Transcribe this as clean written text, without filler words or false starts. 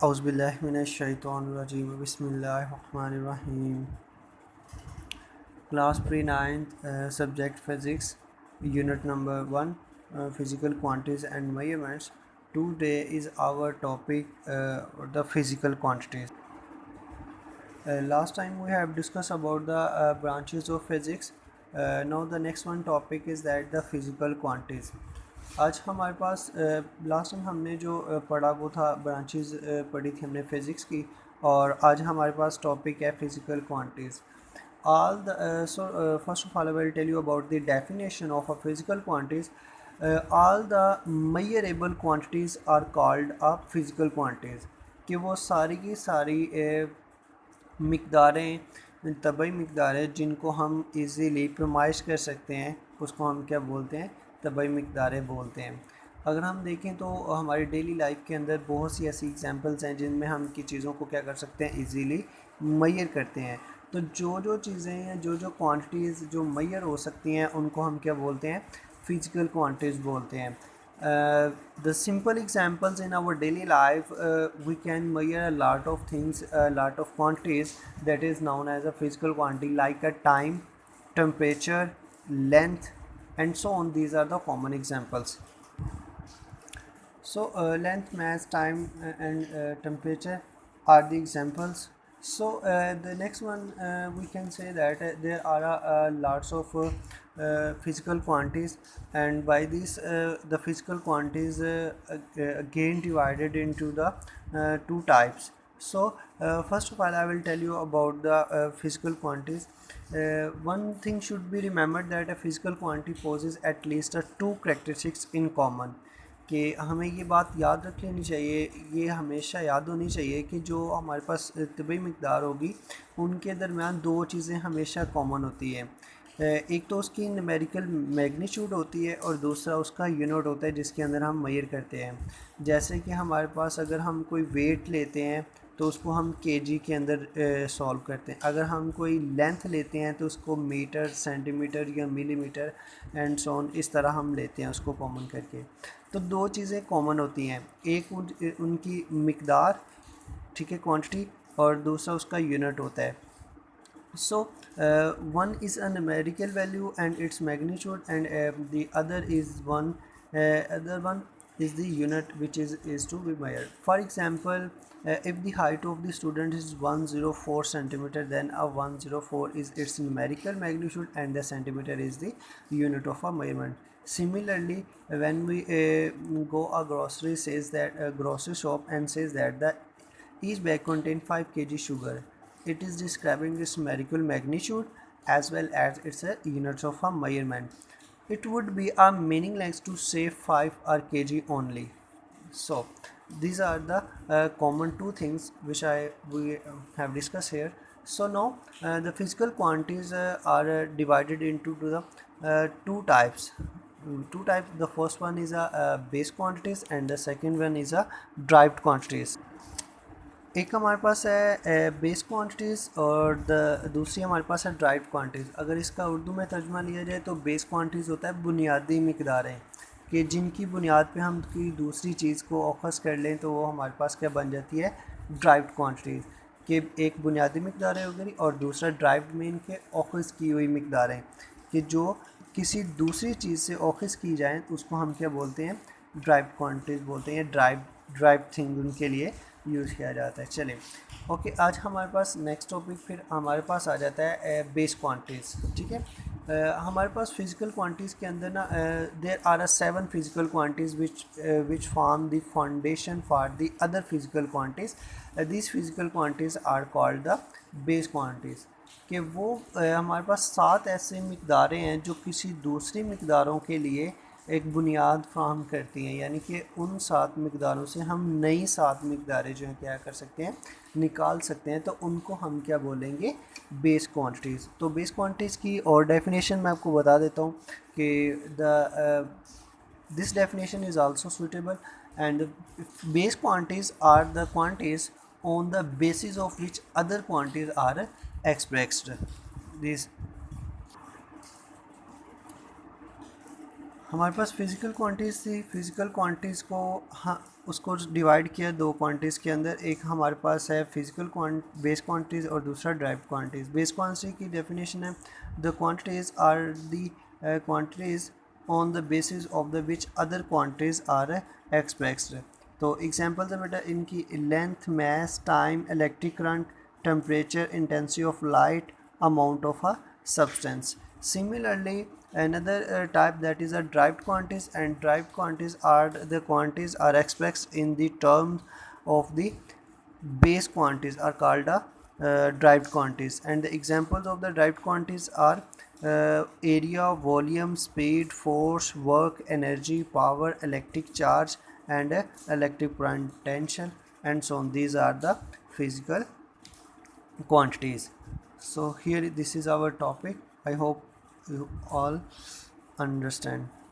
औज़ुबिल्लाहिमिनश्शैतानिर्रजीम बिस्मिल्लाहिर्रहमानिर्रहीम। Class pre ninth subject physics unit number 1 physical quantities and measurements. Today is our topic the physical quantities. Last time we have discussed about the branches of physics. Now the next one topic is that the physical quantities. आज हमारे पास last time हमने जो पढ़ा वो था branches पढ़ी थी हमने फिज़िक्स की, और आज हमारे पास टॉपिक है physical quantities. All the first of all I will tell you about the definition of a physical quantities. All the measurable quantities are called a physical quantities. कि वो सारी की सारी मिक़दारें तबई मिक़दारें जिनको हम इजीली पैमाइश कर सकते हैं, उसको हम क्या बोलते हैं, तबई मिक़दारें बोलते हैं. अगर हम देखें तो हमारी डेली लाइफ के अंदर बहुत सी ऐसी एग्जांपल्स हैं जिनमें हम की चीज़ों को क्या कर सकते हैं, इजीली मेजर करते हैं. तो जो जो चीज़ें हैं, जो जो क्वांटिटीज़ जो मेजर हो सकती हैं, उनको हम क्या बोलते हैं, फिज़िकल क्वांटिटीज़ बोलते हैं. The simple examples in our daily life, we can measure a lot of things, a lot of quantities that is known as a physical quantity, like a time, temperature, length, and so on. These are the common examples. So length, mass, time, and temperature are the examples. So the next one, we can say that there are lots of physical quantities, and by this the physical quantities again divided into the two types. So first of all I will tell you about the physical quantities. One thing should be remembered, that a physical quantity possesses at least two characteristics in common. कि हमें ये बात याद रख लेनी चाहिए, ये हमेशा याद होनी चाहिए कि जो हमारे पास तबी मिक़दार होगी उनके दरमियान दो चीज़ें हमेशा कॉमन होती है. एक तो उसकी न्यूमेरिकल मैग्नीट्यूड होती है और दूसरा उसका यूनिट होता है जिसके अंदर हम मेजर करते हैं. जैसे कि हमारे पास अगर हम कोई वेट लेते हैं तो उसको हम केजी के अंदर सॉल्व करते हैं. अगर हम कोई लेंथ लेते हैं तो उसको मीटर, सेंटीमीटर या मिलीमीटर एंड सो ऑन, इस तरह हम लेते हैं उसको कॉमन करके. तो दो चीज़ें कॉमन होती हैं, एक उनकी मिक़दार, ठीक है, क्वांटिटी, और दूसरा उसका यूनिट होता है. So one is a numerical value and its magnitude, and the other is other one is the unit which is to be measured. For example, if the height of the student is 104 centimeter, then a 104 is its numerical magnitude and the centimeter is the unit of a measurement. Similarly, when we go a grocery says that a grocery shop and says that the each bag contains 5 kg sugar, it is describing its numerical magnitude as well as its units of a measurement. It would be a meaningless to say 5 or kg only. So these are the common two things which we have discussed here. So now the physical quantities are divided into the two types. Two types. The first one is a base quantities and the second one is a derived quantities. एक हमारे पास है base quantities और दूसरी हमारे पास है derived quantities. अगर इसका उर्दू में तर्जुमा लिया जाए तो बेस क्वांटिटीज़ होता है बुनियादी मिक़दारें, कि जिनकी बुनियाद पे हम कोई दूसरी चीज़ को औखस कर लें तो वो हमारे पास क्या बन जाती है, ड्राइव्ड क्वांटिटीज़. कि एक बुनियादी मिक़दारें हो गई और दूसरा ड्राइव्ड में इनके औखस की हुई मिक़दारें, कि जो किसी दूसरी चीज़ से औखस की जाएँ उसको हम क्या बोलते हैं, ड्राइव्ड क्वांटिटीज़ बोलते हैं. ड्राइव्ड थिंग उनके लिए यूज़ किया जाता है. चलिए ओके, आज हमारे पास नेक्स्ट टॉपिक फिर हमारे पास आ जाता है बेस क्वांटिटीज़. ठीक है, हमारे पास फिज़िकल क्वांटिटीज़ के अंदर ना there are 7 physical quantities which form the foundation for the other physical quantities. These physical quantities are called the base quantities. कि वो हमारे पास 7 ऐसे मिक़दारें हैं जो किसी दूसरी मिक़दारों के लिए एक बुनियाद फ्राहम करती हैं, यानी कि उन 7 मिक़दारों से हम नई 7 मिक़दारें जो हैं क्या कर सकते हैं, निकाल सकते हैं. तो उनको हम क्या बोलेंगे, बेस क्वांटिटीज़. तो बेस क्वांटिटीज़ की और डेफिनेशन मैं आपको बता देता हूँ कि this definition is also suitable, and base quantities are the quantities on the basis of which other quantities are expressed. These हमारे पास फिज़िकल क्वांटिटीज़ थी। फिज़िकल क्वांटिटीज़ को हाँ उसको डिवाइड किया दो क्वांटिटीज़ के अंदर। एक हमारे पास है फिज़िकल बेस क्वांटिटीज़ और दूसरा ड्राइव क्वांटिटीज़। बेस क्वांटिटी की डेफिनेशन है the quantities are the quantities on the basis of the which other quantities are expressed. तो एग्जांपल्स है बेटा इनकी length, mass, time, electric current, temperature, intensity of light, amount of a substance. Similarly, another type that is a derived quantities, and derived quantities are the quantities are expressed in the terms of the base quantities are called a derived quantities. And the examples of the derived quantities are area, volume, speed, force, work, energy, power, electric charge, and electric potential, and so on. These are the physical quantities. So here this is our topic. I hope you all understand.